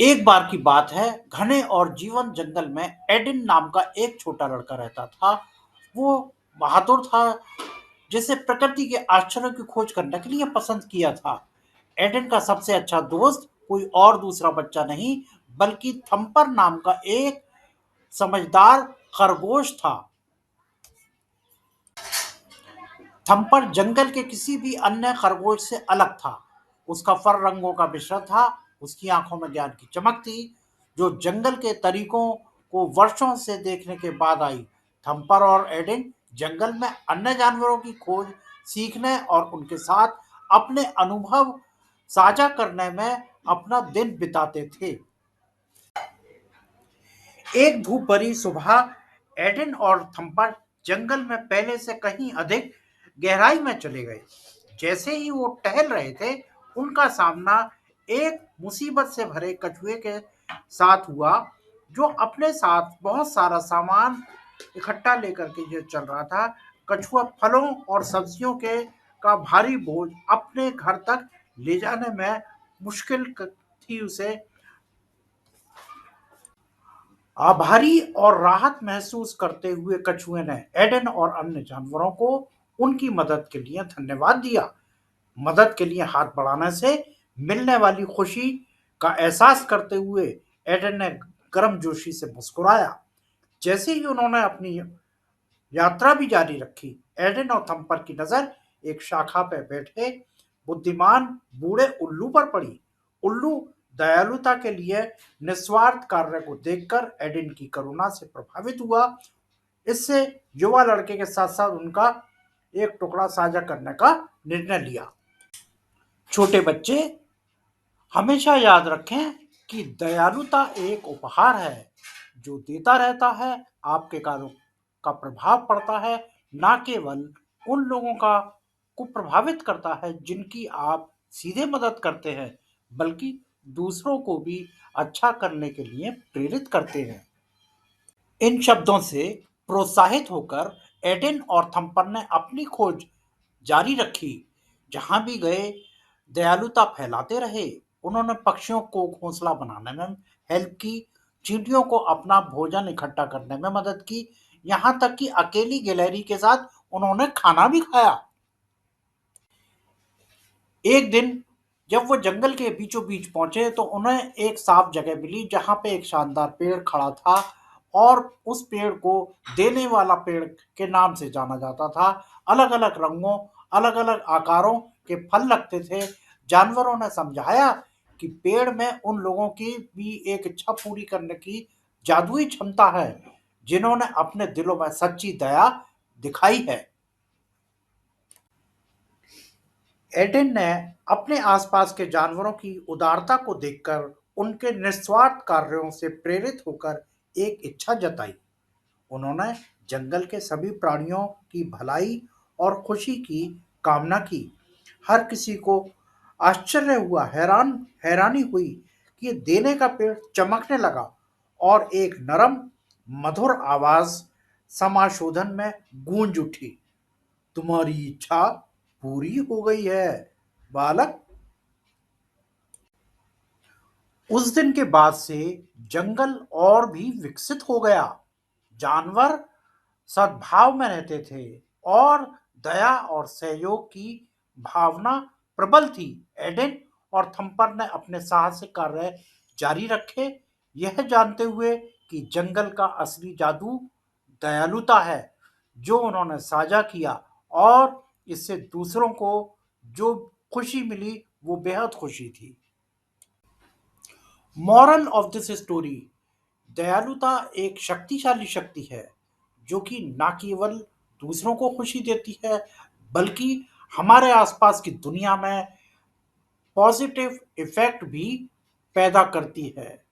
एक बार की बात है, घने और जीवंत जंगल में एडिन नाम का एक छोटा लड़का रहता था। वो बहादुर था, जिसे प्रकृति के आश्चर्यों की खोज करने के लिए पसंद किया था। एडिन का सबसे अच्छा दोस्त कोई और दूसरा बच्चा नहीं, बल्कि थम्पर नाम का एक समझदार खरगोश था। थम्पर जंगल के किसी भी अन्य खरगोश से अलग था। उसका फर रंगों का मिश्रण था, उसकी आंखों में ज्ञान की चमक थी, जो जंगल के तरीकों को वर्षों से देखने के बाद आई। थम्पर और एडिन जंगल में अन्य जानवरों की खोज, सीखने और उनके साथ अपने अनुभव साझा करने में अपना दिन बिताते थे। एक धूप भरी सुबह एडन और थम्पर जंगल में पहले से कहीं अधिक गहराई में चले गए। जैसे ही वो टहल रहे थे, उनका सामना एक मुसीबत से भरे कछुए के साथ हुआ, जो अपने साथ बहुत सारा सामान इकट्ठा लेकर के ये चल रहा था। कछुआ फलों और सब्जियों के का भारी बोझ अपने घर तक ले जाने में मुश्किल थी उसे। आभारी और राहत महसूस करते हुए कछुए ने एडन और अन्य जानवरों को उनकी मदद के लिए धन्यवाद दिया। मदद के लिए हाथ बढ़ाने से मिलने वाली खुशी का एहसास करते हुए एडन ने गर्मजोशी से मुस्कुराया। जैसे ही उन्होंने अपनी यात्रा भी जारी रखी, एडन और थम्पर की नजर एक शाखा पर बैठे बुद्धिमान बूढ़े उल्लू पर पड़ी। उल्लू दयालुता के लिए निस्वार्थ कार्य को देखकर एडिन की करुणा से प्रभावित हुआ। इससे युवा लड़के के साथ साथ उनका एक टुकड़ा साझा करने का निर्णय लिया। छोटे बच्चे हमेशा याद रखें कि दयालुता एक उपहार है जो देता रहता है। आपके कार्यों का प्रभाव पड़ता है, ना केवल उन लोगों का को प्रभावित करता है जिनकी आप सीधे मदद करते हैं, बल्कि दूसरों को भी अच्छा करने के लिए प्रेरित करते हैं। इन शब्दों से प्रोत्साहित होकर एडिन और थम्पर ने अपनी खोज जारी रखी। जहां भी गए, दयालुता फैलाते रहे। उन्होंने पक्षियों को घोंसला बनाने में हेल्प की, चींटियों को अपना भोजन इकट्ठा करने में मदद की, यहाँ तक कि अकेली गिलहरी के साथ उन्होंने खाना भी खाया। एक दिन जब वो जंगल के बीचों बीच पहुंचे, तो उन्हें एक साफ जगह मिली जहां पे एक शानदार पेड़ खड़ा था, और उस पेड़ को देने वाला पेड़ के नाम से जाना जाता था। अलग अलग रंगों, अलग अलग आकारों के फल लगते थे। जानवरों ने समझाया कि पेड़ में उन लोगों की भी एक इच्छा पूरी करने की जादुई क्षमता है, जिन्होंने अपने दिलों में सच्ची दया दिखाई है। एडेन ने अपने आसपास के जानवरों की उदारता को देखकर उनके निस्वार्थ कार्यों से प्रेरित होकर एक इच्छा जताई। उन्होंने जंगल के सभी प्राणियों की भलाई और खुशी की कामना की। हर किसी को आश्चर्य हुआ, हैरानी हुई कि देने का पेड़ चमकने लगा और एक नरम मधुर आवाज समाशोधन में गूंज उठी। तुम्हारी इच्छा पूरी हो गई है, बालक। उस दिन के बाद से जंगल और भी विकसित हो गया। जानवर सद्भाव में रहते थे, और दया और सहयोग की भावना प्रबल थी। एडेन और थम्पर ने अपने साहसिक कार्य जारी रखे, यह जानते हुए कि जंगल का असली जादू दयालुता है, जो उन्होंने साझा किया, और इससे दूसरों को जो खुशी मिली वो बेहद खुशी थी। मॉरल ऑफ दिस स्टोरी: दयालुता एक शक्तिशाली शक्ति है, जो कि ना केवल दूसरों को खुशी देती है, बल्कि हमारे आसपास की दुनिया में पॉजिटिव इफेक्ट भी पैदा करती है।